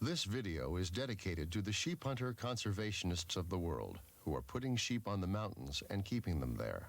This video is dedicated to the sheep hunter conservationists of the world who are putting sheep on the mountains and keeping them there.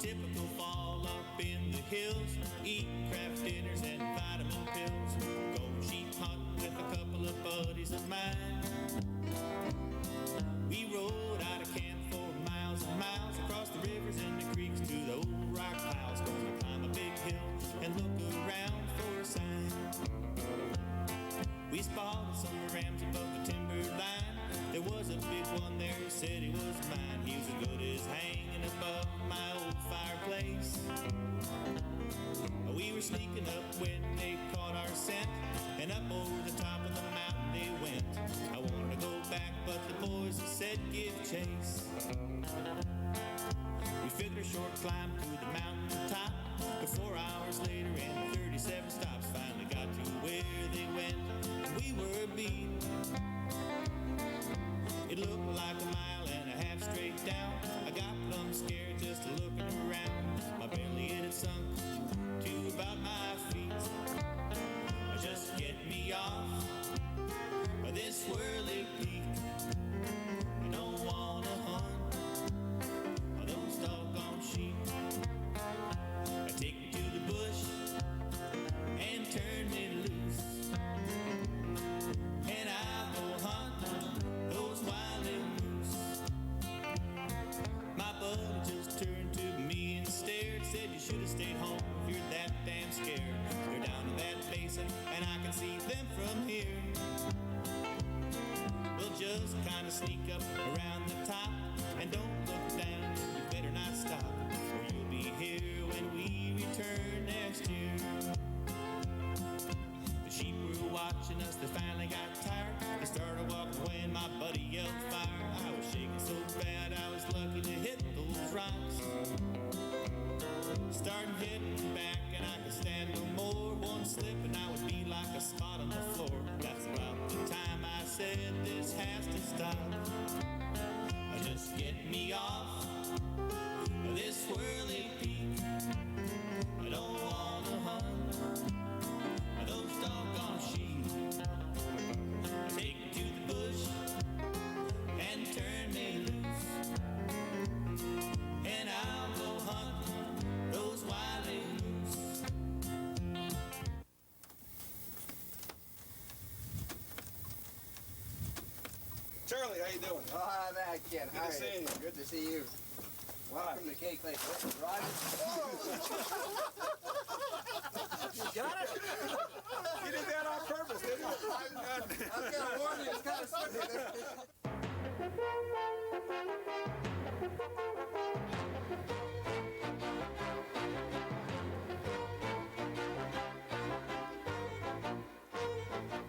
Typical fall up in the hills, eating craft dinners and vitamin pills, going sheep hunting with a couple of buddies of mine. We rode out of camp for miles and miles, across the rivers and the creeks to the old rock piles, gonna climb a big hill and look around for a sign. We spotted some rams above the timber line. There was a big one there, he said he was mine. He was as good as hanging above my old fireplace. We were sneaking up when they caught our scent, and up over the top of the mountain they went. I wanted to go back, but the boys said give chase. We figured a short climb to the mountain top, but 4 hours later and 37 stops finally got to where they went, and we were beat. It looked like a mile and a half straight down. I got plumb scared just looking around. My belly it had sunk to about my feet. Just get me off of this swirly peak. I don't wanna hunt those doggone sheep. Take me to the bush and turn me loose, and I'll go hunt those wily moose. My buddy just turned to me and stared, said you should have stayed home if you're that damn scared. They're down in that basin and I can see them from here. We'll just kinda sneak up around the top and don't look down, you better not stop, or you'll be here when we return next year. The sheep were watching us, they finally got tired. They started walking away and my buddy yelled fire. I was shaking so bad I was lucky to hit those rocks. Starting hitting back and I could stand no more. One slip and I would be like a spot on the floor. That's about the time I said this has to stop. Just get me off of this swirly peak. I don't wanna hunt those doggone sheep. Take me to the bush and turn me loose, and I'll go hunt those wily moose. Charlie, how you doing? Oh, hi there, kid. Good to see you. Good to see you. Welcome to Cake Lake. Roger. You got it? You did that on purpose, didn't you? I was going to warn you, it's kind of slippery.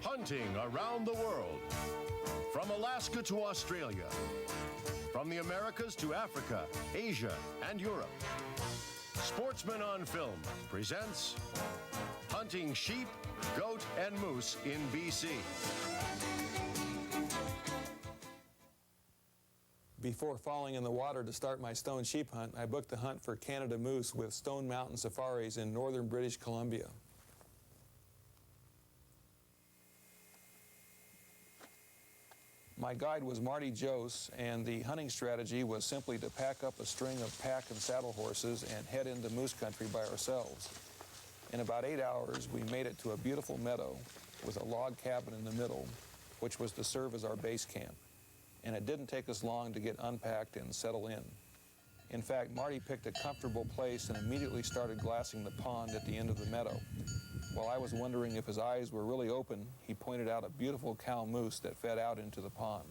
Hunting around the world. From Alaska to Australia. From the Americas to Africa, Asia, and Europe. Sportsman on Film presents Hunting Sheep, Goat, and Moose in BC. Before falling in the water to start my stone sheep hunt, I booked the hunt for Canada moose with Stone Mountain Safaris in northern British Columbia. My guide was Marty Jose, and the hunting strategy was simply to pack up a string of pack and saddle horses and head into moose country by ourselves. In about 8 hours, we made it to a beautiful meadow with a log cabin in the middle, which was to serve as our base camp. And it didn't take us long to get unpacked and settle in. In fact, Marty picked a comfortable place and immediately started glassing the pond at the end of the meadow. While I was wondering if his eyes were really open, he pointed out a beautiful cow moose that fed out into the pond.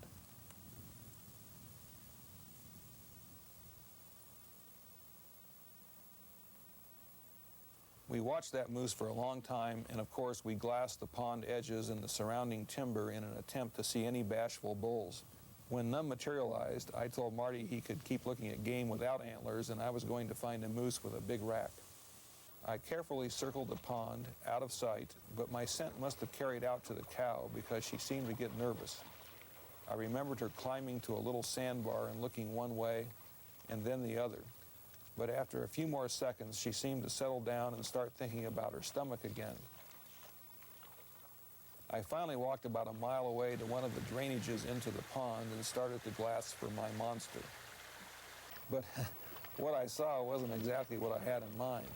We watched that moose for a long time, and of course we glassed the pond edges and the surrounding timber in an attempt to see any bashful bulls. When none materialized, I told Marty he could keep looking at game without antlers, and I was going to find a moose with a big rack. I carefully circled the pond, out of sight, but my scent must have carried out to the cow because she seemed to get nervous. I remembered her climbing to a little sandbar and looking one way and then the other. But after a few more seconds, she seemed to settle down and start thinking about her stomach again. I finally walked about a mile away to one of the drainages into the pond and started to glass for my monster. But what I saw wasn't exactly what I had in mind.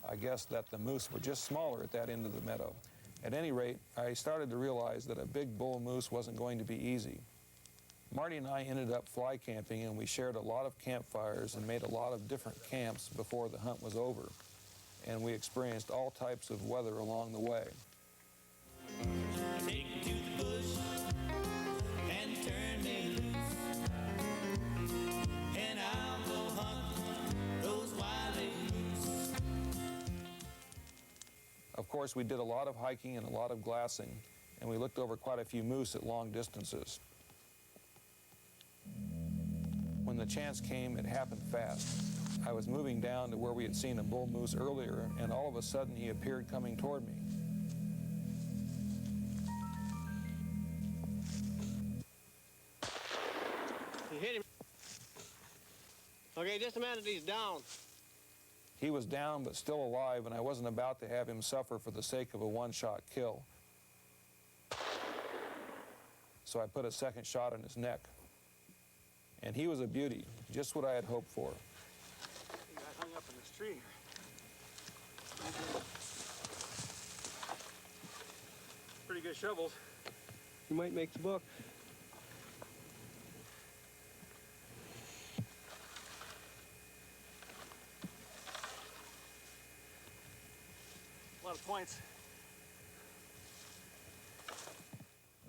I guess that the moose were just smaller at that end of the meadow. At any rate, I started to realize that a big bull moose wasn't going to be easy. Marty and I ended up fly camping, and we shared a lot of campfires and made a lot of different camps before the hunt was over. And we experienced all types of weather along the way. Take me to the bush and turn me loose, and I'll go hunt those wily moose. Of course, we did a lot of hiking and a lot of glassing, and we looked over quite a few moose at long distances. When the chance came, it happened fast. I was moving down to where we had seen a bull moose earlier, and all of a sudden he appeared coming toward me. You hit him. Okay, just a minute, he's down. He was down but still alive, and I wasn't about to have him suffer for the sake of a one-shot kill. So I put a second shot in his neck. And he was a beauty, just what I had hoped for. He got hung up in this tree. Pretty good shovels. You might make the book. A lot of points.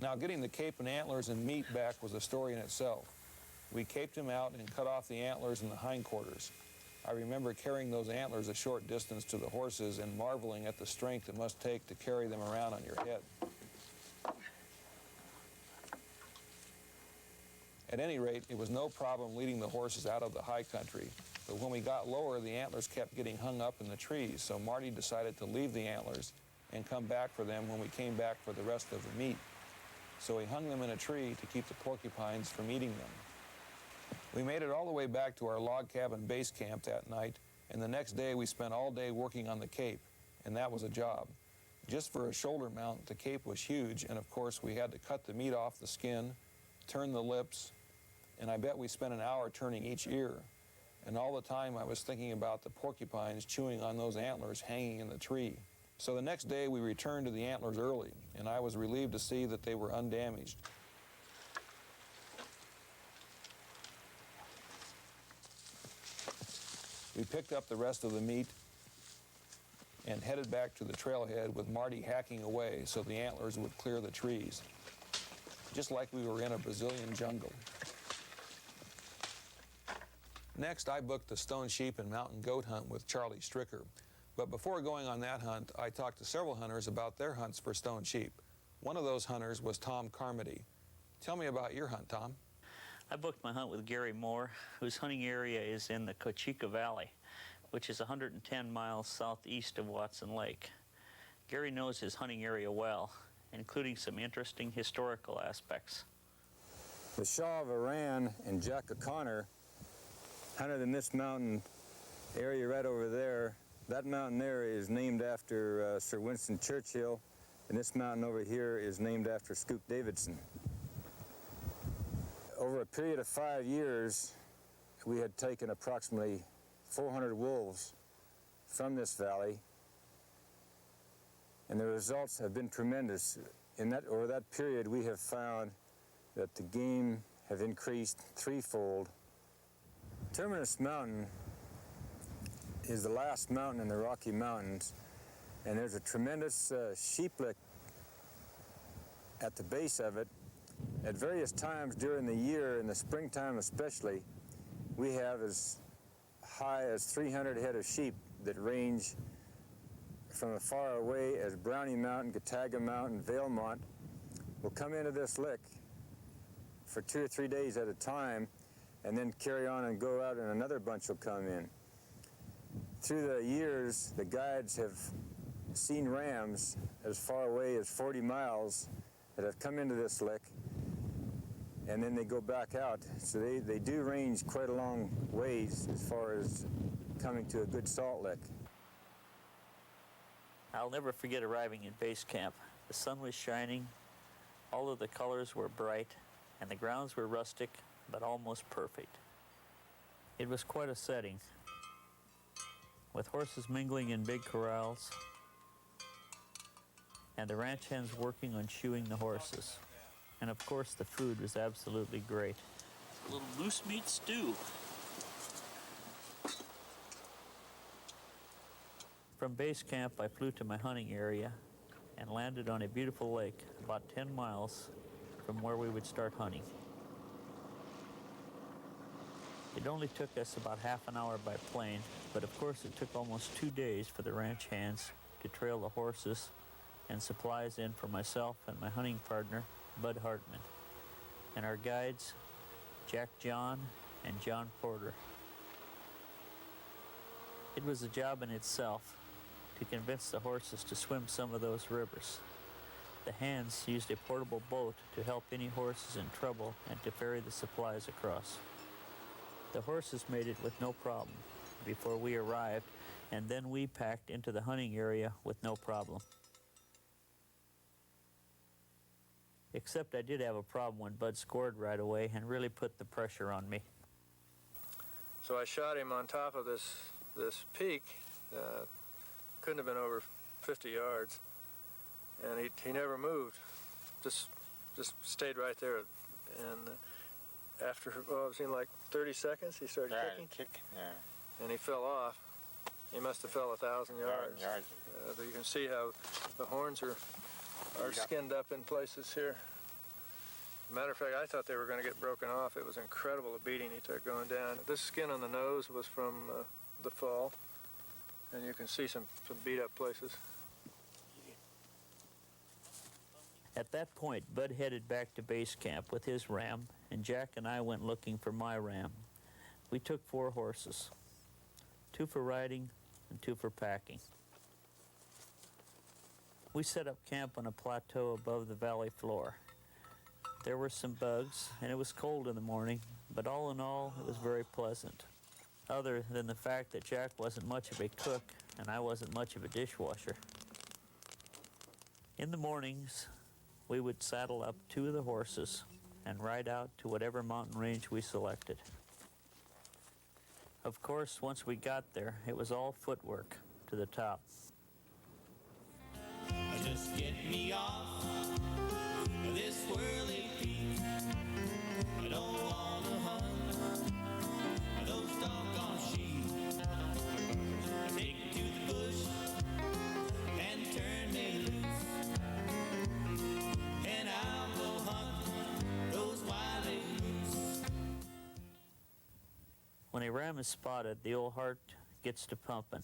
Now, getting the cape and antlers and meat back was a story in itself. We caped him out and cut off the antlers and the hindquarters. I remember carrying those antlers a short distance to the horses and marveling at the strength it must take to carry them around on your head. At any rate, it was no problem leading the horses out of the high country, but when we got lower, the antlers kept getting hung up in the trees, so Marty decided to leave the antlers and come back for them when we came back for the rest of the meat. So he hung them in a tree to keep the porcupines from eating them. We made it all the way back to our log cabin base camp that night, and the next day we spent all day working on the cape, and that was a job. Just for a shoulder mount, the cape was huge, and of course we had to cut the meat off the skin, turn the lips, and I bet we spent an hour turning each ear. And all the time I was thinking about the porcupines chewing on those antlers hanging in the tree. So the next day we returned to the antlers early, and I was relieved to see that they were undamaged. We picked up the rest of the meat and headed back to the trailhead with Marty hacking away so the antlers would clear the trees, just like we were in a Brazilian jungle. Next, I booked the stone sheep and mountain goat hunt with Charlie Stricker. But before going on that hunt, I talked to several hunters about their hunts for stone sheep. One of those hunters was Tom Carmody. Tell me about your hunt, Tom. I booked my hunt with Gary Moore, whose hunting area is in the Cochica Valley, which is 110 miles southeast of Watson Lake. Gary knows his hunting area well, including some interesting historical aspects. The Shah of Iran and Jack O'Connor hunted in this mountain area right over there. That mountain there is named after Sir Winston Churchill, and this mountain over here is named after Scoop Davidson. Over a period of 5 years, we had taken approximately 400 wolves from this valley, and the results have been tremendous. Over that period, we have found that the game have increased threefold. Terminus Mountain is the last mountain in the Rocky Mountains, and there's a tremendous sheep lick at the base of it. At various times during the year, in the springtime especially, we have as high as 300 head of sheep that range from as far away as Brownie Mountain, Gataga Mountain, Valemont, will come into this lick for 2 or 3 days at a time and then carry on and go out, and another bunch will come in. Through the years, the guides have seen rams as far away as 40 miles that have come into this lick, and then they go back out. So they do range quite a long ways as far as coming to a good salt lick. I'll never forget arriving at base camp. The sun was shining, all of the colors were bright, and the grounds were rustic, but almost perfect. It was quite a setting, with horses mingling in big corrals, and the ranch hands working on shoeing the horses. And of course, the food was absolutely great. A little moose meat stew. From base camp, I flew to my hunting area and landed on a beautiful lake about 10 miles from where we would start hunting. It only took us about half an hour by plane, but of course it took almost 2 days for the ranch hands to trail the horses and supplies in for myself and my hunting partner, Bud Hartman, and our guides, Jack John and John Porter. It was a job in itself to convince the horses to swim some of those rivers. The hands used a portable boat to help any horses in trouble and to ferry the supplies across. The horses made it with no problem before we arrived, and then we packed into the hunting area with no problem. Except I did have a problem when Bud scored right away and really put the pressure on me. So I shot him on top of this peak. Couldn't have been over 50 yards, and he never moved. Just stayed right there. And after, well, it seemed like 30 seconds, he started kicking. And he fell off. He must have fell 1,000 yards. You can see how the horns are skinned up in places here. Matter of fact, I thought they were going to get broken off. It was incredible, the beating he took going down. This skin on the nose was from the fall, and you can see some beat up places. At that point, Bud headed back to base camp with his ram, and Jack and I went looking for my ram. We took 4 horses, 2 for riding and 2 for packing. We set up camp on a plateau above the valley floor. There were some bugs, and it was cold in the morning, but all in all, it was very pleasant, other than the fact that Jack wasn't much of a cook and I wasn't much of a dishwasher. In the mornings, we would saddle up 2 of the horses and ride out to whatever mountain range we selected. Of course, once we got there, it was all footwork to the top. Just get me off this whirly peak. I don't wanna hunt those doggone sheep. Take me to the bush and turn me loose, and I'll go hunt those wily moose. When a ram is spotted, the old heart gets to pumping.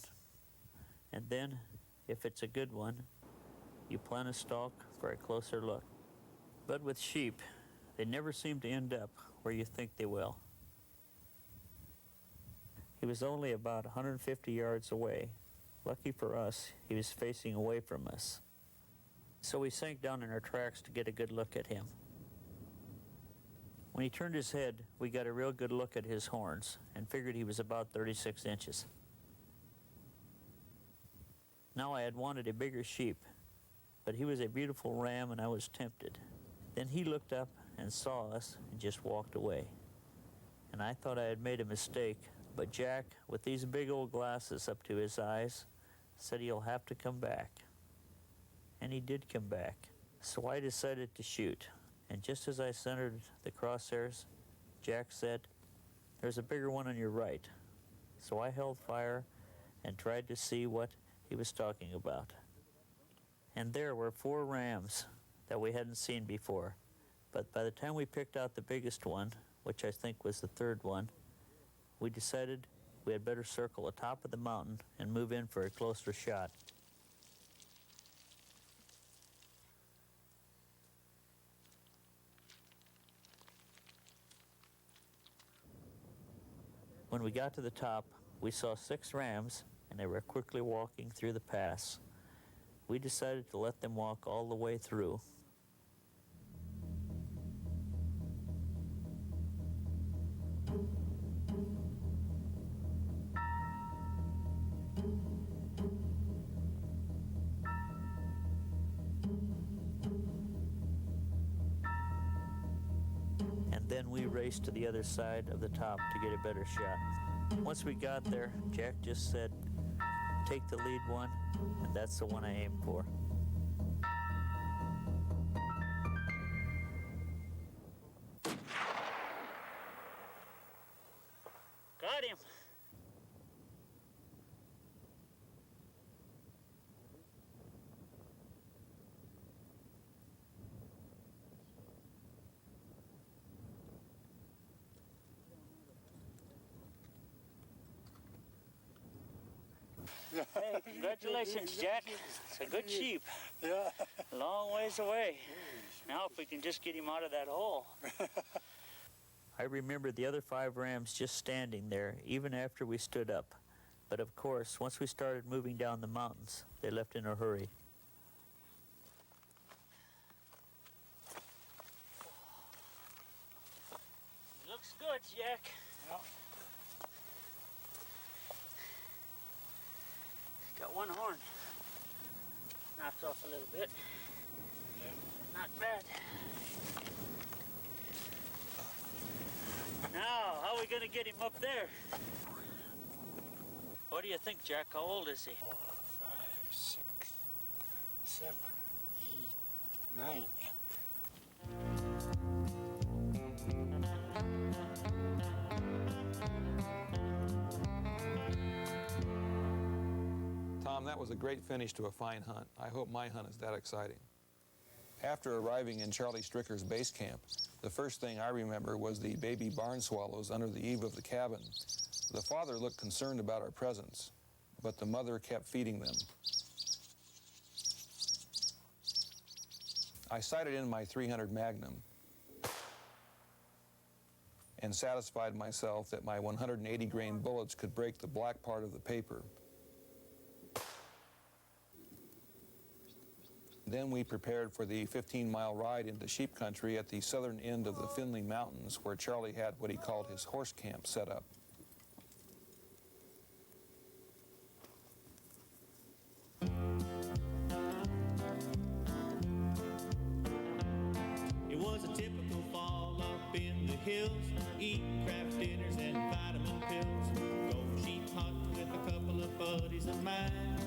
And then, if it's a good one, you plant a stalk for a closer look. But with sheep, they never seem to end up where you think they will. He was only about 150 yards away. Lucky for us, he was facing away from us. So we sank down in our tracks to get a good look at him. When he turned his head, we got a real good look at his horns and figured he was about 36 inches. Now I had wanted a bigger sheep, but he was a beautiful ram and I was tempted. Then he looked up and saw us and just walked away. And I thought I had made a mistake, but Jack, with these big old glasses up to his eyes, said he'll have to come back. And he did come back. So I decided to shoot. And just as I centered the crosshairs, Jack said, "There's a bigger one on your right." So I held fire and tried to see what he was talking about. And there were 4 rams that we hadn't seen before. But by the time we picked out the biggest one, which I think was the 3rd one, we decided we had better circle the top of the mountain and move in for a closer shot. When we got to the top, we saw 6 rams, and they were quickly walking through the pass. We decided to let them walk all the way through. And then we raced to the other side of the top to get a better shot. Once we got there, Jack just said, "Take the lead one," and that's the one I aimed for. Got him! Hey, congratulations, Jack. It's a good sheep. Yeah. A long ways away. Now if we can just get him out of that hole. I remember the other 5 rams just standing there, even after we stood up. But of course, once we started moving down the mountains, they left in a hurry. Looks good, Jack. Yeah. Got one horn knocked off a little bit. Not bad. Now, how are we going to get him up there? What do you think, Jack? How old is he? 4, 5, 6, 7, 8, 9. Tom, that was a great finish to a fine hunt. I hope my hunt is that exciting. After arriving in Charlie Stricker's base camp, the first thing I remember was the baby barn swallows under the eave of the cabin. The father looked concerned about our presence, but the mother kept feeding them. I sighted in my .300 Magnum and satisfied myself that my 180 grain bullets could break the black part of the paper. Then we prepared for the 15-mile ride into sheep country at the southern end of the Finley Mountains, where Charlie had what he called his horse camp set up. It was a typical fall up in the hills, eating craft dinners and vitamin pills, going sheep hunting with a couple of buddies of mine.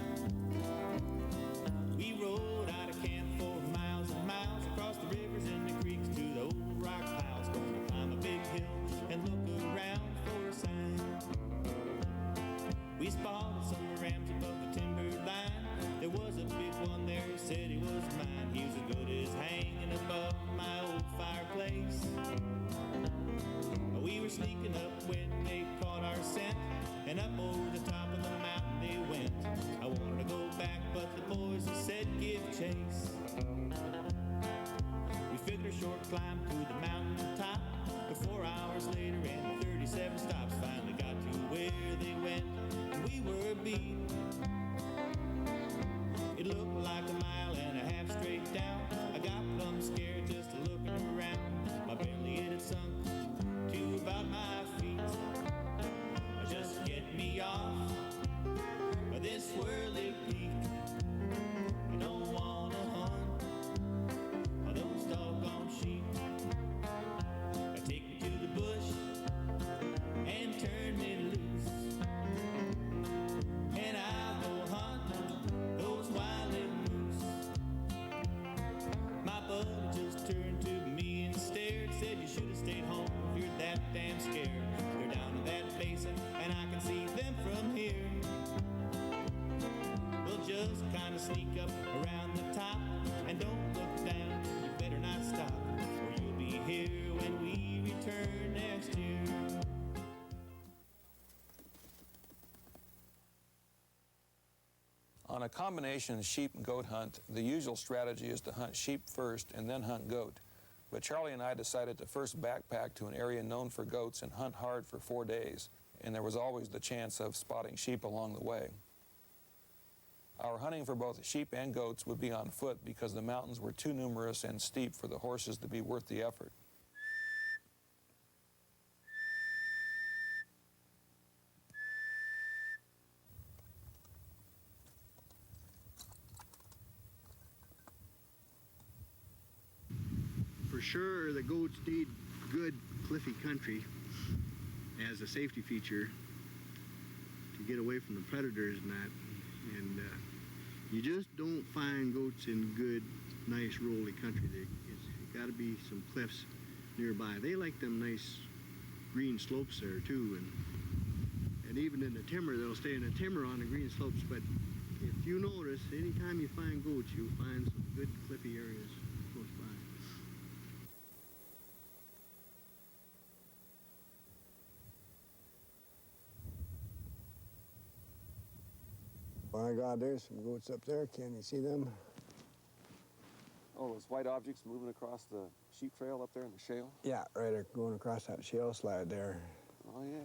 We rode out of camp for miles and miles, across the rivers and the creeks to the old rock piles, going to climb a big hill and look around for a sign. We spotted some rams above the timber line. There was a big one there, he said he was mine. He was as good as hanging above my old fireplace. We were sneaking up when they caught our scent, and up over the top of the mountain they went. I wanted to go back, but the boys said give chase. We figured a short climb to the mountain top, but 4 hours later and 37 stops finally got to where they went, and we were beat. It looked like a mile and a half straight down. I got plumb scared just looking around. My belly it had sunk to about my feet. Just get me off of this swirly peak. I don't wanna hunt those doggone sheep. Take me to the bush and turn me loose, and I'll go hunt those wild moose. a combination sheep and goat hunt, the usual strategy is to hunt sheep first and then hunt goat. But Charlie and I decided to first backpack to an area known for goats and hunt hard for 4 days, and there was always the chance of spotting sheep along the way. Our hunting for both sheep and goats would be on foot because the mountains were too numerous and steep for the horses to be worth the effort. For sure, the goats need good cliffy country as a safety feature to get away from the predators and that. And you just don't find goats in good, nice, rolly country. It's got to be some cliffs nearby. They like them nice green slopes there too. And even in the timber, they'll stay in the timber on the green slopes. But if you notice, anytime you find goats, you'll find some good cliffy areas close by. My God, there's some goats up there. Can you see them? Oh, those white objects moving across the sheep trail up there in the shale? Yeah, right going across that shale slide there. Oh, yeah,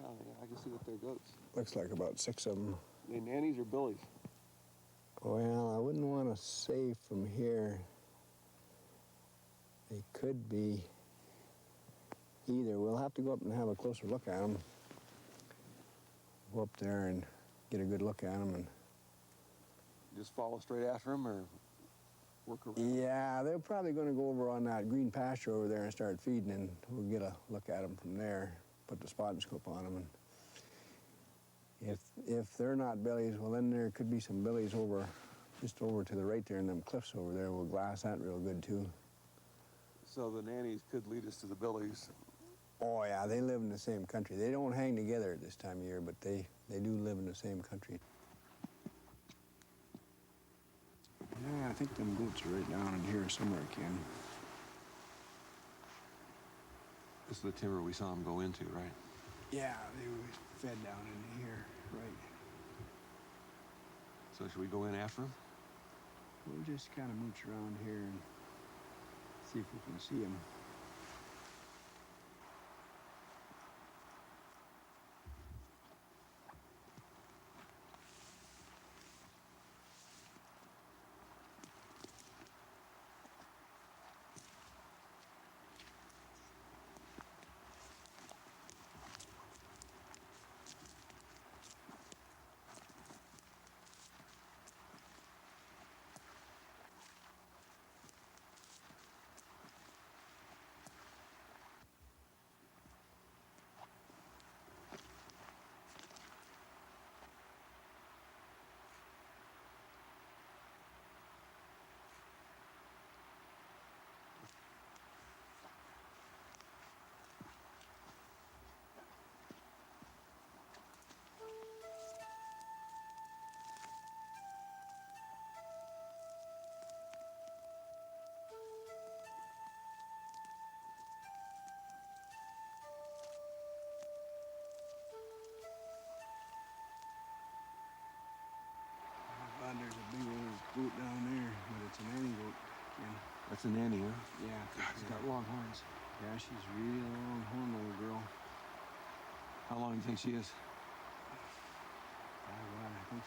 I can see that they're goats. Looks like about 6 of them. Are they nannies or billies? Well, I wouldn't want to say from here. They could be either. We'll have to go up and have a closer look at them. Go up there and get a good look at them. And Just follow straight after them or work around? yeah, they're probably going to go over on that green pasture over there and start feeding, and we'll get a look at them from there. Put the spotting scope on them. And if they're not billies, well, then there could be some billies over, just over to the right there in them cliffs over there. We'll glass that real good too. So the nannies could lead us to the billies. Oh yeah, they live in the same country. They don't hang together at this time of year, but they do live in the same country. Yeah, I think them goats are right down in here somewhere, Ken. This is the timber we saw them go into, right? Yeah, they were fed down in here, right. So should we go in after them? We'll just kind of mooch around here and see if we can see them. There's a big old goat down there, but it's a nanny goat. Ken. That's a nanny, huh? Yeah. God, she's got long horns. Yeah, she's really a long horn little girl. How long do you think she is? Oh, God, I think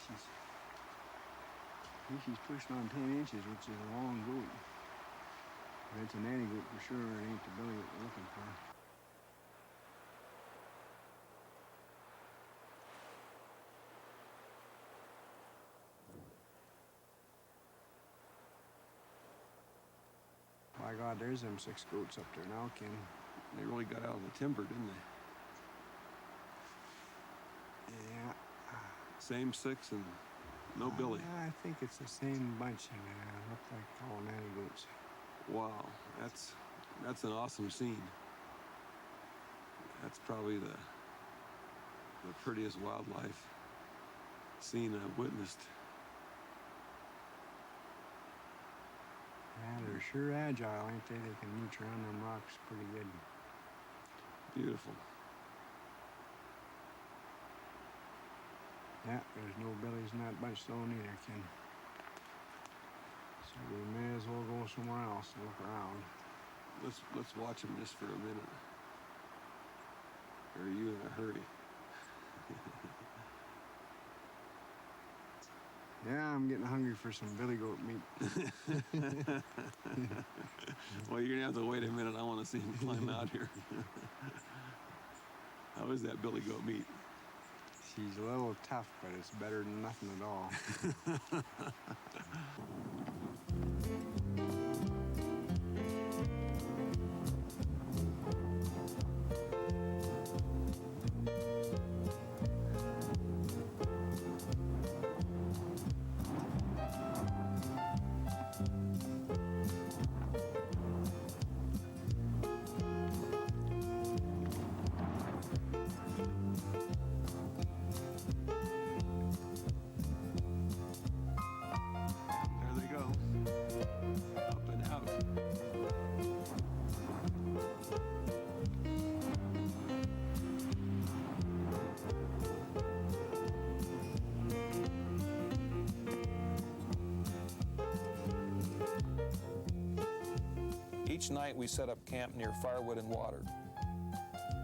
she's pushing on 10 inches, which is a long goat. But it's a nanny goat for sure. It ain't the billy that we're looking for. My God, there's them 6 goats up there now, Ken. They really got out of the timber, didn't they? Yeah. Same 6 and no billy. I think it's the same bunch, and look like all nanny goats. Wow, that's an awesome scene. That's probably the prettiest wildlife scene I've witnessed. Yeah, they're sure agile, ain't they? They can mooch around them rocks pretty good. Beautiful. Yeah, there's no billies in that bunch though neither, Ken. We may as well go somewhere else and look around. Let's watch them just for a minute. Or are you in a hurry? Yeah, I'm getting hungry for some billy goat meat. Well, you're gonna have to wait a minute. I want to see him climb out here. How is that billy goat meat? She's a little tough, but it's better than nothing at all. There they go. Up and out. Each night we set up camp near firewood and water.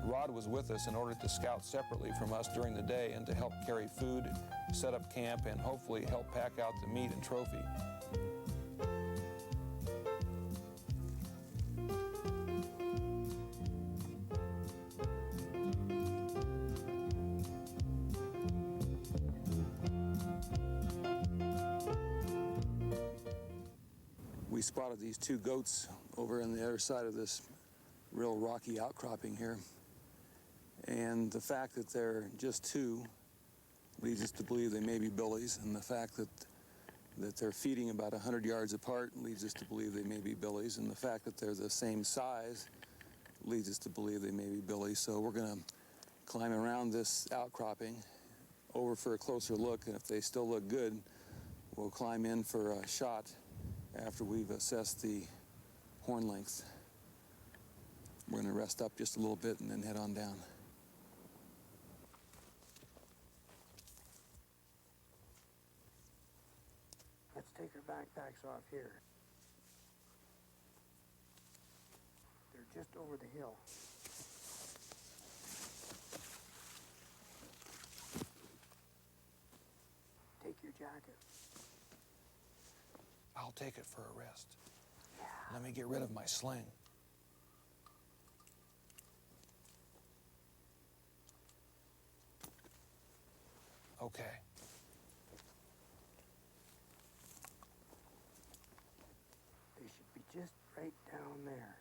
Rod was with us in order to scout separately from us during the day and to help carry food, set up camp, and hopefully help pack out the meat and trophy. We spotted these two goats over on the other side of this real rocky outcropping here. And the fact that they're just two leads us to believe they may be billies, and the fact that they're feeding about 100 yards apart leads us to believe they may be billies, and the fact that they're the same size leads us to believe they may be billies. So we're going to climb around this outcropping over for a closer look, and if they still look good, we'll climb in for a shot after we've assessed the horn length. We're going to rest up just a little bit and then head on down. Let's take our backpacks off here. They're just over the hill. Take your jacket. I'll take it for a rest. Let me get rid of my sling. Okay. They should be just right down there.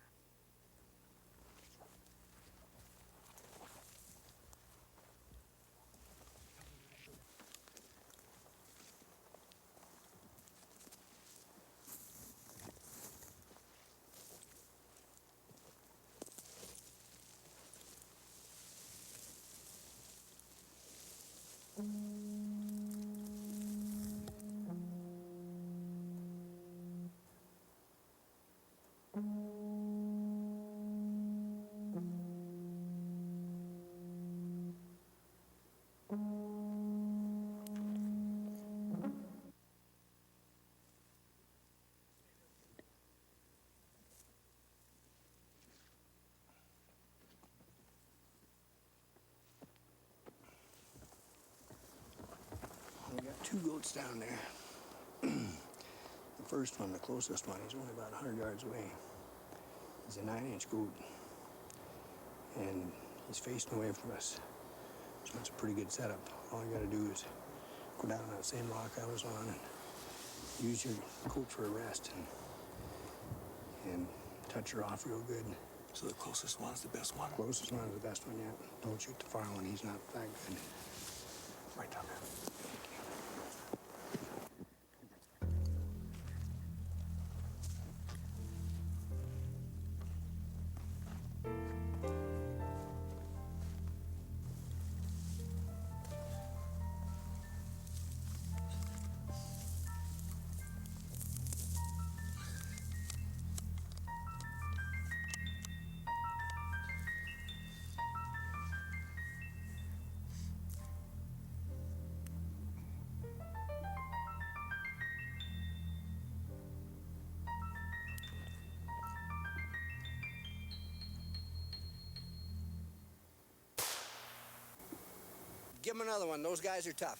We got two goats down there. The first one, the closest one, he's only about 100 yards away. He's a 9-inch goat, and he's facing away from us. So it's a pretty good setup. All you gotta do is go down that same rock I was on and use your goat for a rest and touch her off real good. So the closest one's the best one? Closest one is the best one yet. Don't shoot the far one, he's not that good. Right down there. Give him another one. Those guys are tough.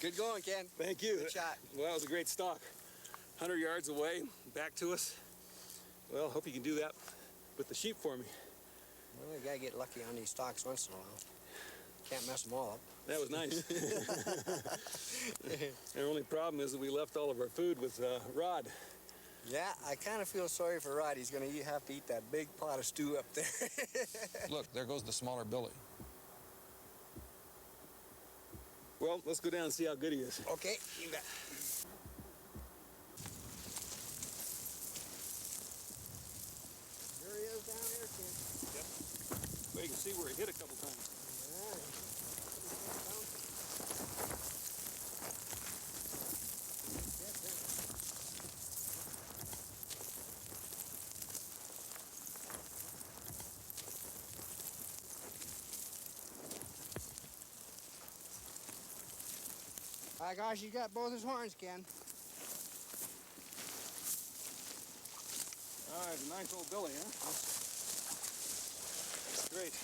Good going, Ken. Thank you. Good shot. Well, that was a great stalk. 100 yards away, back to us. Well, hope you can do that with the sheep for me. Well, you gotta get lucky on these stalks once in a while. Can't mess them all up. That was nice. The only problem is that we left all of our food with Rod. Yeah, I kind of feel sorry for Rod. He's gonna have to eat that big pot of stew up there. Look, there goes the smaller Billy. Well, let's go down and see how good he is. Okay, you bet. There he is down here, Ken. Yep. Well, you can see where he hit a couple times. My gosh, you got both his horns, Ken. All right, a nice old Billy, huh? That's great.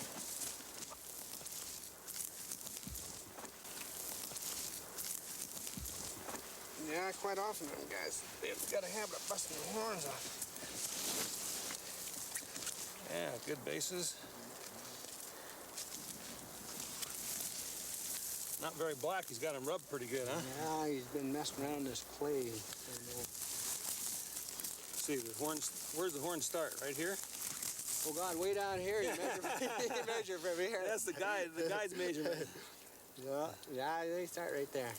Yeah, quite often them guys, they've got a habit of busting their horns off. Yeah, good bases. Not very black. He's got him rubbed pretty good, huh? Yeah, he's been messing around this clay. See, the horns, where's the horn start? Right here? Oh, God, way down here. You measure from here. That's the guy's measurement. Yeah, they start right there.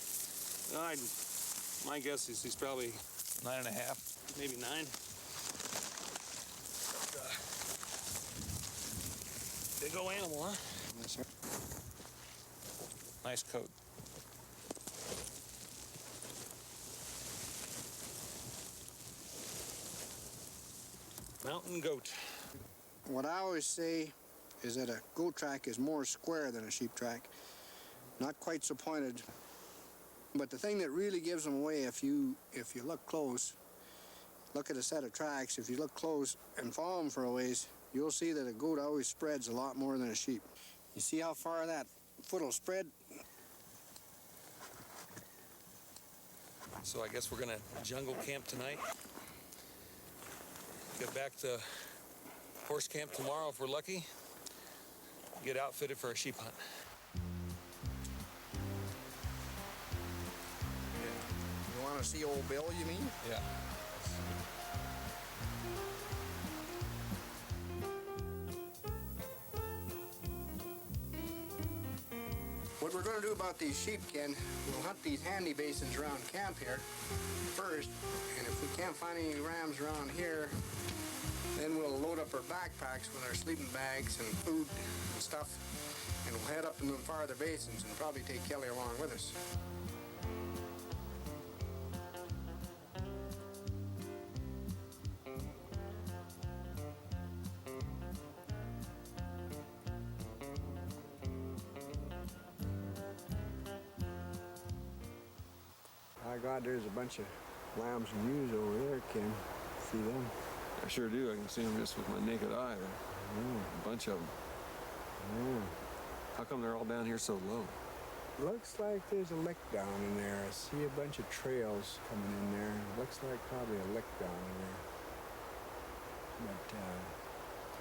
My guess is he's probably 9.5. maybe 9. Big old animal, huh? Yes, sir. Nice coat. Mountain goat. What I always say is that a goat track is more square than a sheep track. Not quite so pointed. But the thing that really gives them away, if you look close, look at a set of tracks, if you look close and follow them for a ways, you'll see that a goat always spreads a lot more than a sheep. You see how far that foot will spread? So I guess we're gonna jungle camp tonight. Get back to horse camp tomorrow if we're lucky. Get outfitted for a sheep hunt. You want to see old Bill, you mean? Yeah. What we're going to do about these sheep, Ken, we'll hunt these handy basins around camp here first, and if we can't find any rams around here, then we'll load up our backpacks with our sleeping bags and food and stuff, and we'll head up into the farther basins and probably take Kelly along with us. My God, there's a bunch of lambs and ewes over there, Ken. See them? I sure do. I can see them just with my naked eye. A bunch of them. Yeah. How come they're all down here so low? Looks like there's a lick down in there. I see a bunch of trails coming in there. Looks like probably a lick down in there. But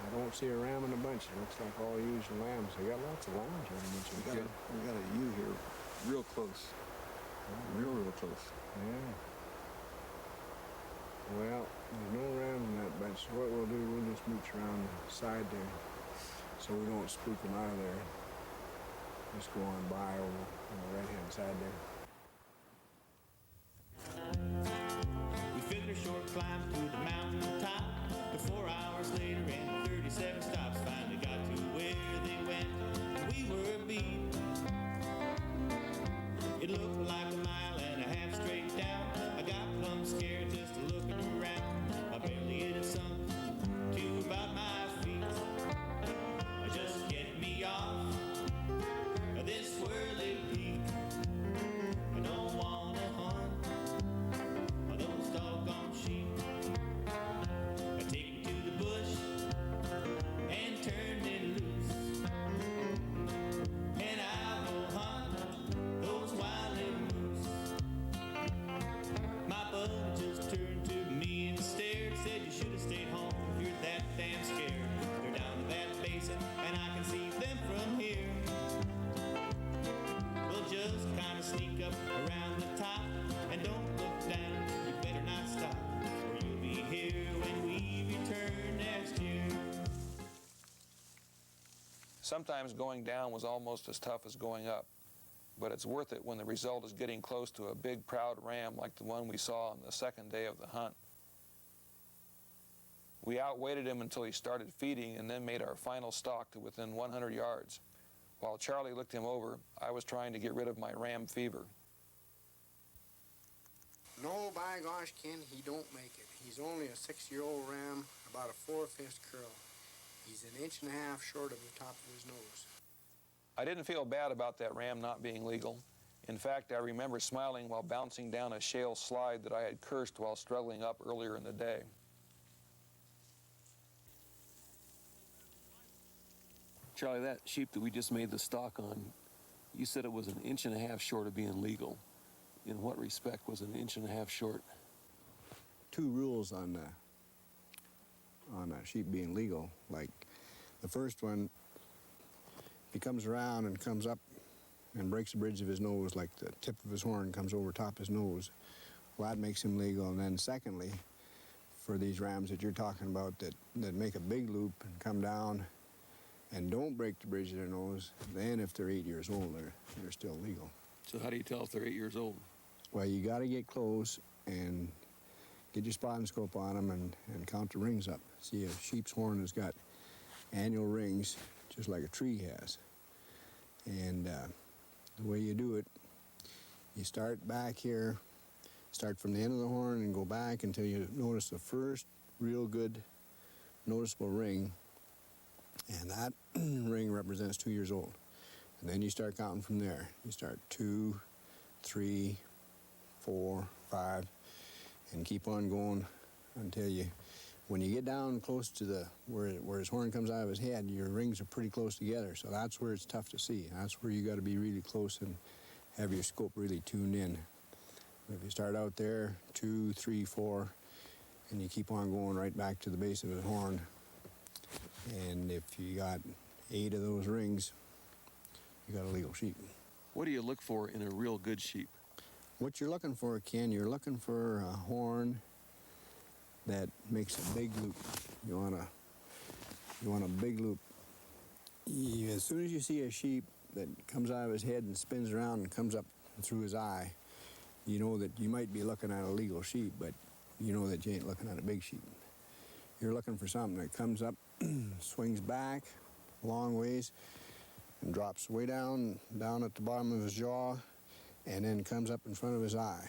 I don't see a ram in a bunch. It looks like all ewes and lambs. They got lots of lambs here. We got a ewe here real close. Real close. Yeah. Well, there's no rams in that bunch. So what we'll do, we'll just mooch around the side there so we don't spook them out of there. Just go on by over on the right-hand side there. We figured a short climb to the mountain top. 4 hours later and 37 stops, finally got to where they went. We were beat. It looked like a mile and a half straight down. I got plumb scared just looking around. My belly had sunk to about my feet. Just get me off this swirly peak. I don't wanna hunt those doggone sheep. Take me to the bush and turn me loose, and I'll go hunt those wily moose. My bud just turned to me and stared, said you should have stayed home if you're that damn scared. They're down in that basin and I can see them from here. We'll just kind of sneak up around the top and don't look down. You better not stop, or you'll be here when we return next year. Sometimes going down was almost as tough as going up, but it's worth it when the result is getting close to a big, proud ram like the one we saw on the second day of the hunt. We outweighted him until he started feeding and then made our final stalk to within 100 yards. While Charlie looked him over, I was trying to get rid of my ram fever. No, by gosh, Ken, he don't make it. He's only a 6-year-old ram, about a 4/5 curl. He's an inch and a half short of the top of his nose. I didn't feel bad about that ram not being legal. In fact, I remember smiling while bouncing down a shale slide that I had cursed while struggling up earlier in the day. Charlie, that sheep that we just made the stock on, you said it was an inch and a half short of being legal. In what respect was an inch and a half short? 2 rules on sheep being legal. Like the first one, he comes around and comes up and breaks the bridge of his nose, like the tip of his horn comes over top his nose. Well, that makes him legal. And then secondly, for these rams that you're talking about that make a big loop and come down and don't break the bridge of their nose, then if they're 8 years old, they're still legal. So how do you tell if they're 8 years old? Well, you got to get close and get your spotting scope on them and count the rings up. See, a sheep's horn has got annual rings, just like a tree has. And the way you do it, you start back here, start from the end of the horn and go back until you notice the first real good noticeable ring, and that ring represents 2 years old. And then you start counting from there. You start 2, 3, 4, 5, and keep on going until when you get down close to where his horn comes out of his head, your rings are pretty close together. So that's where it's tough to see. That's where you got to be really close and have your scope really tuned in. If you start out there, 2, 3, 4, and you keep on going right back to the base of his horn, and if you got 8 of those rings, you got a legal sheep. What do you look for in a real good sheep? What you're looking for, Ken, you're looking for a horn that makes a big loop. You want a big loop. As soon as you see a sheep that comes out of his head and spins around and comes up through his eye, you know that you might be looking at a legal sheep, but you know that you ain't looking at a big sheep. You're looking for something that comes up, swings back a long ways, and drops way down at the bottom of his jaw, and then comes up in front of his eye.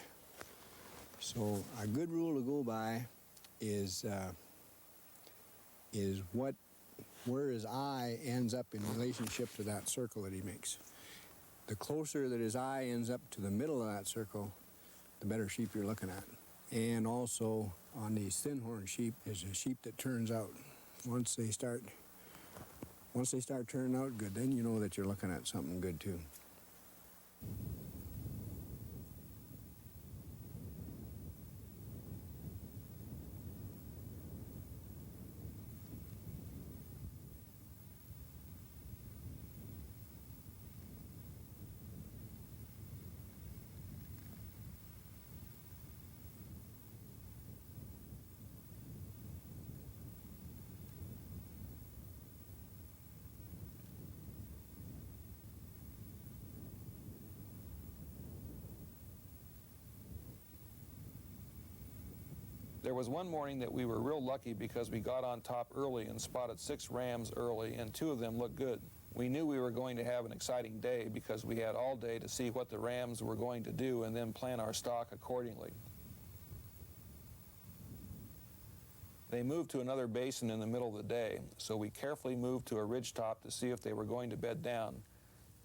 So a good rule to go by is where his eye ends up in relationship to that circle that he makes. The closer that his eye ends up to the middle of that circle, the better sheep you're looking at. And also on these thin horn sheep is a sheep that turns out. Once they start turning out good, then you know that you're looking at something good too. There was one morning that we were real lucky because we got on top early and spotted 6 rams early, and 2 of them looked good. We knew we were going to have an exciting day because we had all day to see what the rams were going to do and then plan our stock accordingly. They moved to another basin in the middle of the day, so we carefully moved to a ridgetop to see if they were going to bed down.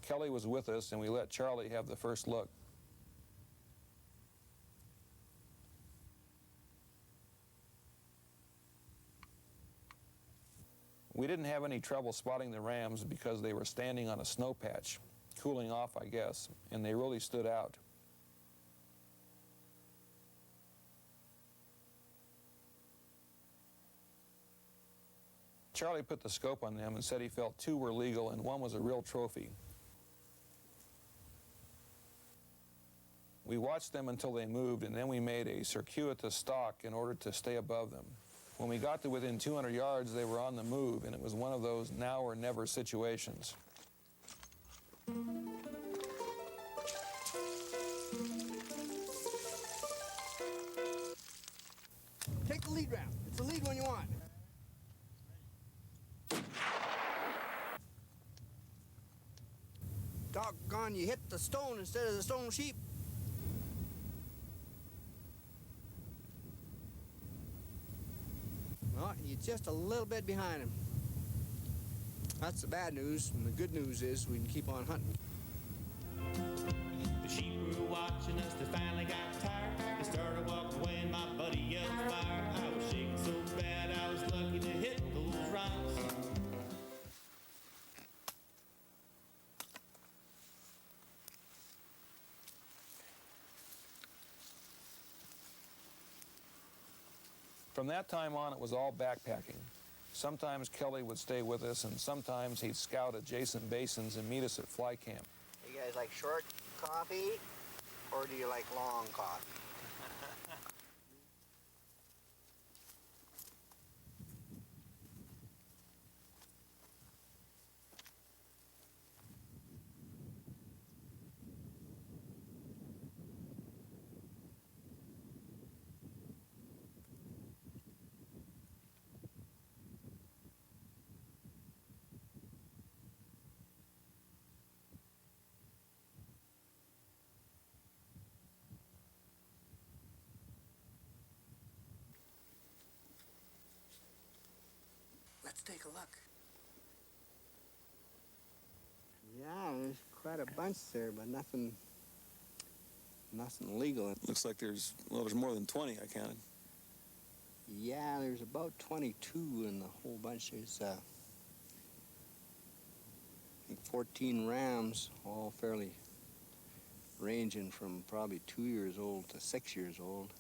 Kelly was with us, and we let Charlie have the first look. We didn't have any trouble spotting the rams because they were standing on a snow patch, cooling off, I guess, and they really stood out. Charlie put the scope on them and said he felt 2 were legal and 1 was a real trophy. We watched them until they moved, and then we made a circuitous stalk in order to stay above them. When we got to within 200 yards, they were on the move, and it was one of those now or never situations. Take the lead round. It's the lead one you want. Doggone, you hit the stone instead of the stone sheep. Well, you're just a little bit behind him. That's the bad news, and the good news is we can keep on hunting. The sheep were watching us, they finally got tired. They started walking away and my buddy yelled fire. I was shaking so bad I was lucky to hit those rocks. From that time on, it was all backpacking. Sometimes Kelly would stay with us, and sometimes he'd scout adjacent basins and meet us at fly camp. You guys like short coffee, or do you like long coffee? Let's take a look. Yeah, there's quite a bunch there, but nothing legal. Looks like there's more than 20 I counted. Yeah, there's about 22 in the whole bunch. There's I think 14 rams, all fairly ranging from probably 2 years old to 6 years old.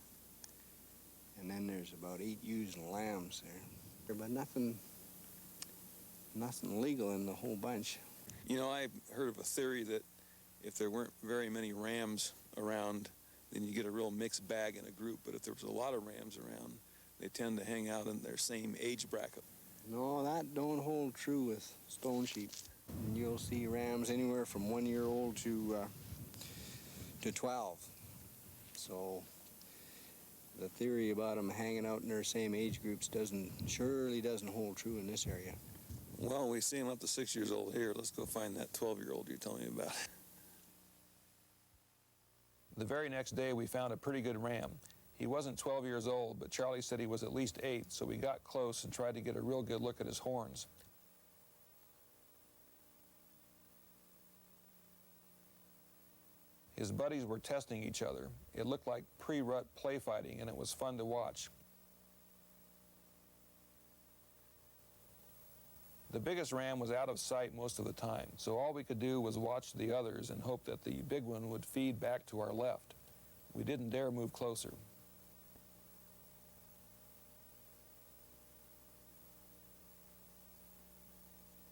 And then there's about 8 ewes and lambs there. But nothing legal in the whole bunch. You know, I heard of a theory that if there weren't very many rams around, then you get a real mixed bag in a group. But if there was a lot of rams around, they tend to hang out in their same age bracket. No, that don't hold true with stone sheep. And you'll see rams anywhere from 1 year old to 12. So the theory about them hanging out in their same age groups surely doesn't hold true in this area. Well, we see him up to 6 years old here. Let's go find that 12-year-old you're telling me about. The very next day, we found a pretty good ram. He wasn't 12 years old, but Charlie said he was at least 8, so we got close and tried to get a real good look at his horns. His buddies were testing each other. It looked like pre-rut play fighting, and it was fun to watch. The biggest ram was out of sight most of the time, so all we could do was watch the others and hope that the big one would feed back to our left. We didn't dare move closer.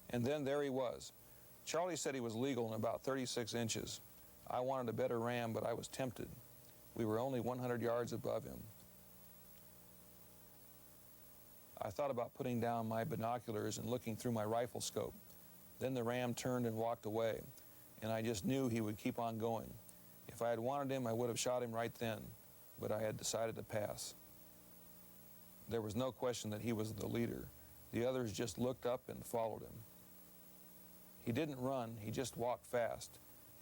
And then there he was. Charlie said he was legal in about 36 inches. I wanted a better ram, but I was tempted. We were only 100 yards above him. I thought about putting down my binoculars and looking through my rifle scope. Then the ram turned and walked away, and I just knew he would keep on going. If I had wanted him, I would have shot him right then, but I had decided to pass. There was no question that he was the leader. The others just looked up and followed him. He didn't run, he just walked fast,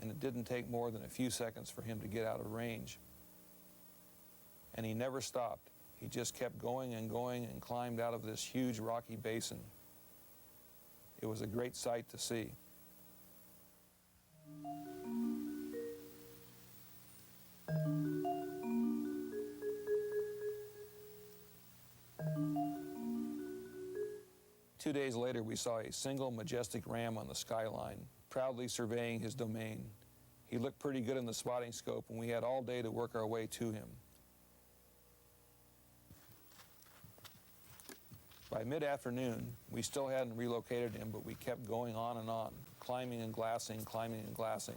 and it didn't take more than a few seconds for him to get out of range. And he never stopped. He just kept going and climbed out of this huge rocky basin. It was a great sight to see. Two days later, we saw a single majestic ram on the skyline, proudly surveying his domain. He looked pretty good in the spotting scope, and we had all day to work our way to him. By mid-afternoon, we still hadn't relocated him, but we kept going on, climbing and glassing, climbing and glassing.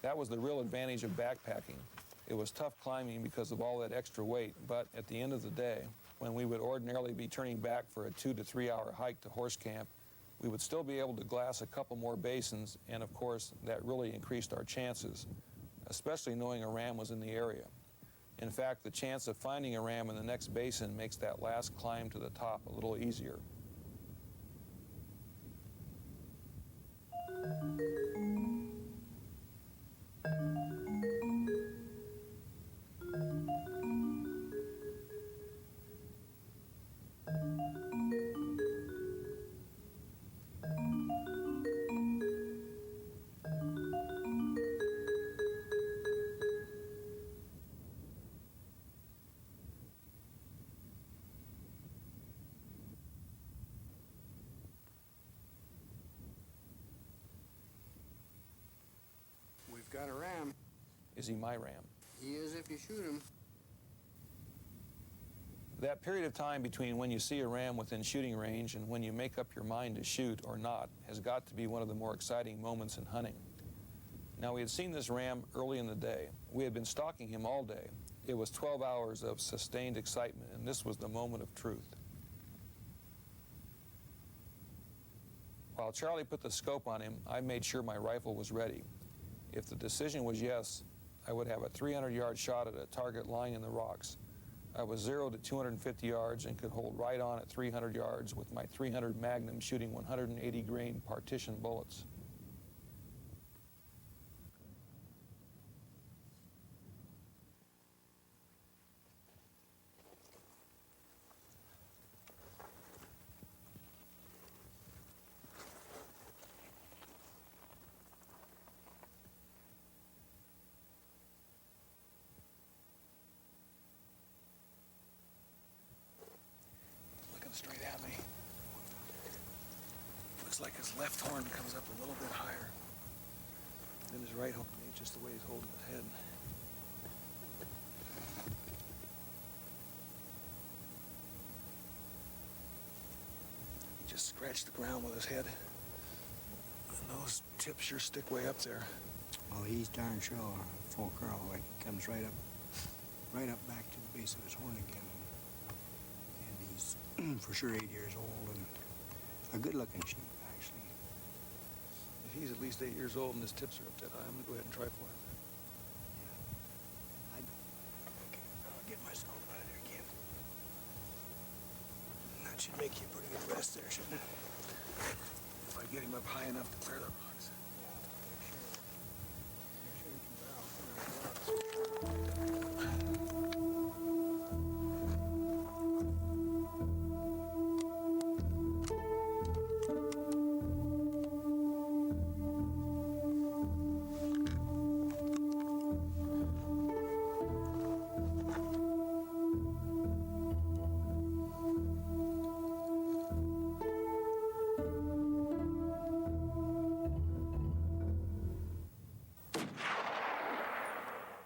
That was the real advantage of backpacking. It was tough climbing because of all that extra weight, but at the end of the day, when we would ordinarily be turning back for a 2 to 3 hour hike to horse camp, we would still be able to glass a couple more basins, and of course, that really increased our chances, especially knowing a ram was in the area. In fact, the chance of finding a ram in the next basin makes that last climb to the top a little easier. We've got a ram. Is he my ram? He is if you shoot him. That period of time between when you see a ram within shooting range and when you make up your mind to shoot or not has got to be one of the more exciting moments in hunting. Now, we had seen this ram early in the day. We had been stalking him all day. It was 12 hours of sustained excitement, and this was the moment of truth. While Charlie put the scope on him, I made sure my rifle was ready. If the decision was yes, I would have a 300-yard shot at a target lying in the rocks. I was 0 to 250 yards and could hold right on at 300 yards with my .300 Magnum shooting 180 grain partition bullets. Straight at me. Looks like his left horn comes up a little bit higher than his right horn, maybe just the way he's holding his head. He just scratched the ground with his head, and those tips sure stick way up there. Well, he's darn sure full curl. Like he comes right up back to the base of his horn again. For sure 8 years old and a good-looking sheep, actually. If he's at least 8 years old and his tips are up that high, I'm gonna go ahead and try for him. Yeah. Okay, I'll get my scope out of there again. That should make you a pretty good rest there, shouldn't it? If I get him up high enough to clear the rocks.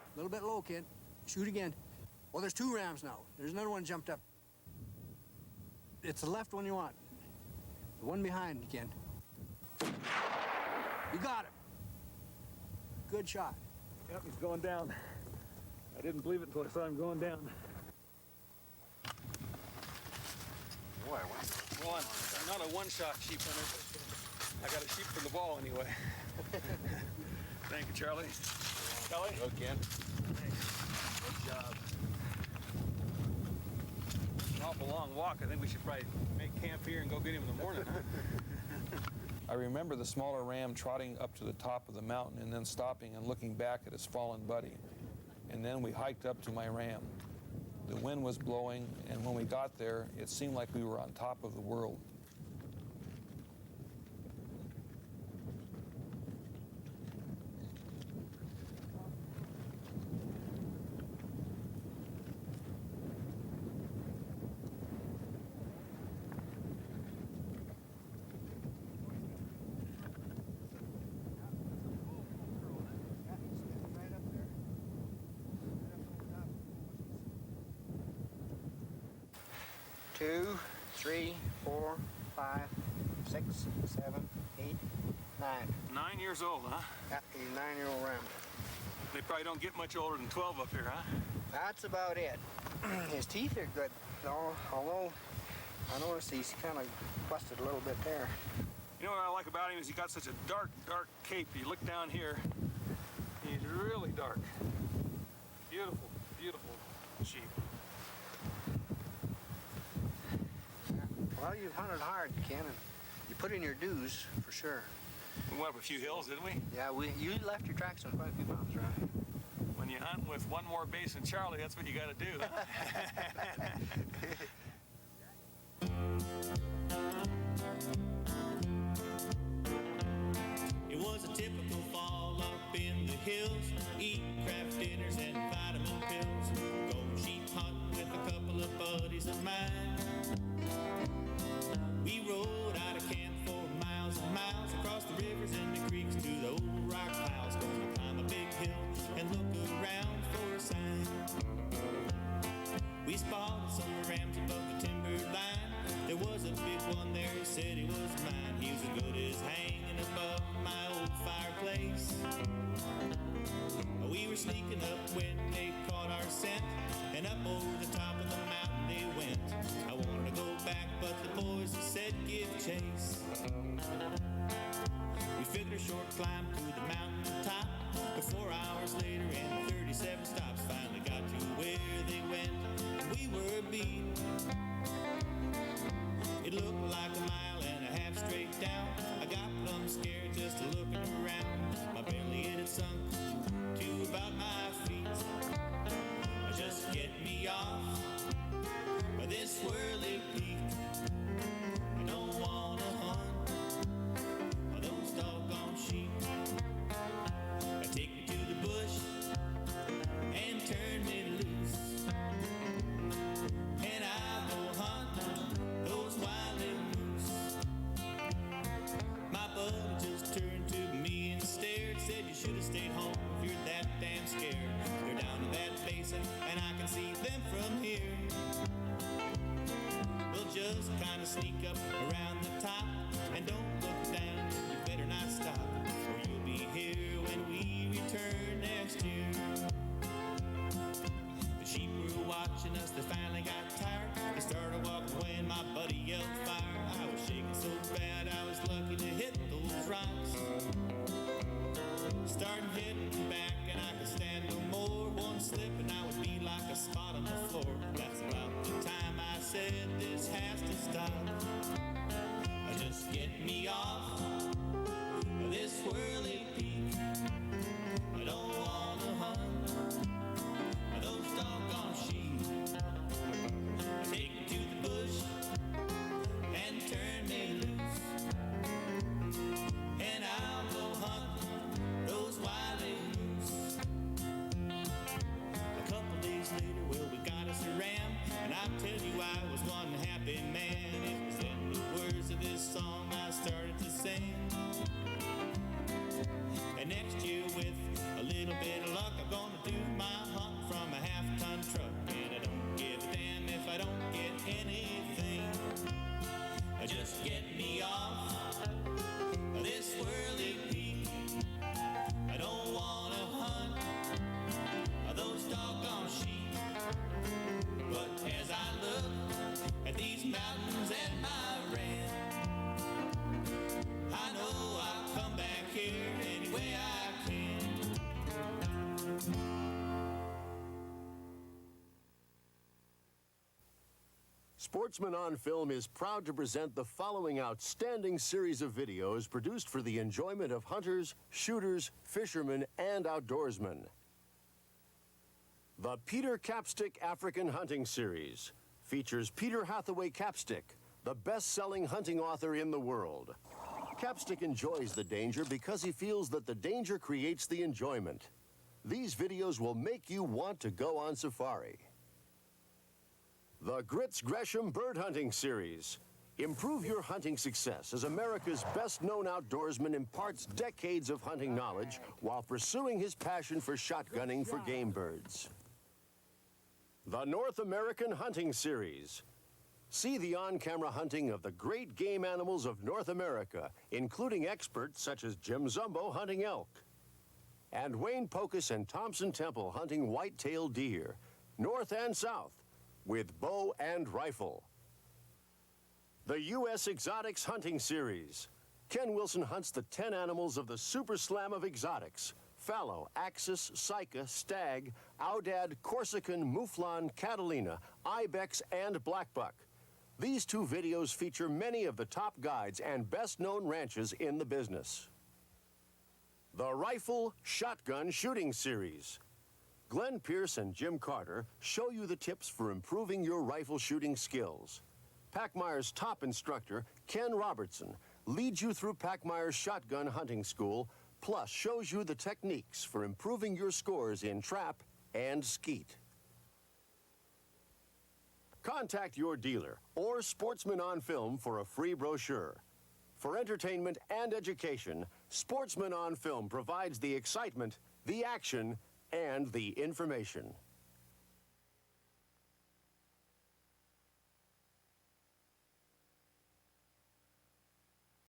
A little bit low, kid. Shoot again. Well, there's two rams now. There's another one jumped up. It's the left one you want. The one behind again. You got him. Good shot. Yep, he's going down. I didn't believe it until I saw him going down. Boy, well, I'm not a one-shot sheep hunter. I got a sheep for the ball anyway. Thank you, Charlie. Kelly? Go, Ken. Thanks. Good job. awful long walk. I think we should probably make camp here and go get him in the morning, huh? I remember the smaller ram trotting up to the top of the mountain and then stopping and looking back at his fallen buddy. And then we hiked up to my ram. The wind was blowing, and when we got there, it seemed like we were on top of the world. Two, 3, 4, 5, 6, 7, 8, 9. 9 years old, huh? Yeah, he's a 9-year-old ram. They probably don't get much older than 12 up here, huh? That's about it. His teeth are good, though, although I noticed he's kind of busted a little bit there. You know what I like about him is he got such a dark, dark cape. You look down here, he's really dark. Beautiful, beautiful sheep. Well, you've hunted hard, Ken, and you put in your dues, for sure. We went up a few hills, didn't we? Yeah, you left your tracks on quite a few mountains, right? When you hunt with one more base than Charlie, that's what you got to do. It was a typical fall up in the hills. Eat craft dinners and vitamin pills. Go sheep hunting with a couple of buddies of mine. We rode out of camp for miles and miles across the rivers and the creeks to the old rock piles. Gonna climb a big hill and look around for a sign. We spotted some rams above the timber line. There was a big one there, he said he was mine. He was as good as hanging above my old fireplace. We were sneaking up when they caught our scent, and up over the top of the mountain they went. I wanted to go back, but the boys said give chase. We figured a short climb to the mountain top, but 4 hours later and 37 stops finally got to where they went, and we were beat. It looked like a mile and a half straight down. I got plumb scared just looking around. My belly it had sunk to about my feet. Just get me off of this swirly peak. I don't wanna hunt those doggone sheep. Take me to the bush and turn me loose, and I'll go hunt those wily moose. My buddy just turned to me and stared, said you should have stayed home if you're that damn scared. They're down in that basin and I can see them from here. We'll just kind of sneak up around the top and don't look down, you better not stop, or you'll be here when we return next year. The sheep were watching us, they finally got tired. They started walking away and my buddy yelled fire. I was shaking so bad I was lucky to hit those rocks. Starting hitting back and I could stand no more. One slip and I would be like a spot on the floor. That's about the time I said this has to stop. Just get me off of this swirly peak. I don't wanna hunt those doggone sheep. Take me to the bush and turn me loose, and I'll go hunt those wily moose. A couple days later, well, we got us a ram, and I tell you I was one happy man. It was in the words of this song I started to sing. Sportsman on Film is proud to present the following outstanding series of videos produced for the enjoyment of hunters, shooters, fishermen, and outdoorsmen. The Peter Capstick African Hunting Series features Peter Hathaway Capstick, the best-selling hunting author in the world. Capstick enjoys the danger because he feels that the danger creates the enjoyment. These videos will make you want to go on safari. The Grits Gresham Bird Hunting Series. Improve your hunting success as America's best-known outdoorsman imparts decades of hunting knowledge while pursuing his passion for shotgunning for game birds. The North American Hunting Series. See the on-camera hunting of the great game animals of North America, including experts such as Jim Zumbo hunting elk, and Wayne Pocus and Thompson Temple hunting white-tailed deer, north and south, with bow and rifle. The U.S. Exotics Hunting Series. Ken Wilson hunts the 10 animals of the Super Slam of Exotics: fallow, axis, sika, stag, aoudad, Corsican, mouflon, catalina, ibex, and blackbuck. These 2 videos feature many of the top guides and best-known ranches in the business. The Rifle Shotgun Shooting Series. Glenn Pierce and Jim Carter show you the tips for improving your rifle shooting skills. Packmeyer's top instructor, Ken Robertson, leads you through Packmeyer's Shotgun Hunting School, plus shows you the techniques for improving your scores in trap and skeet. Contact your dealer or Sportsman on Film for a free brochure. For entertainment and education, Sportsman on Film provides the excitement, the action, and the information.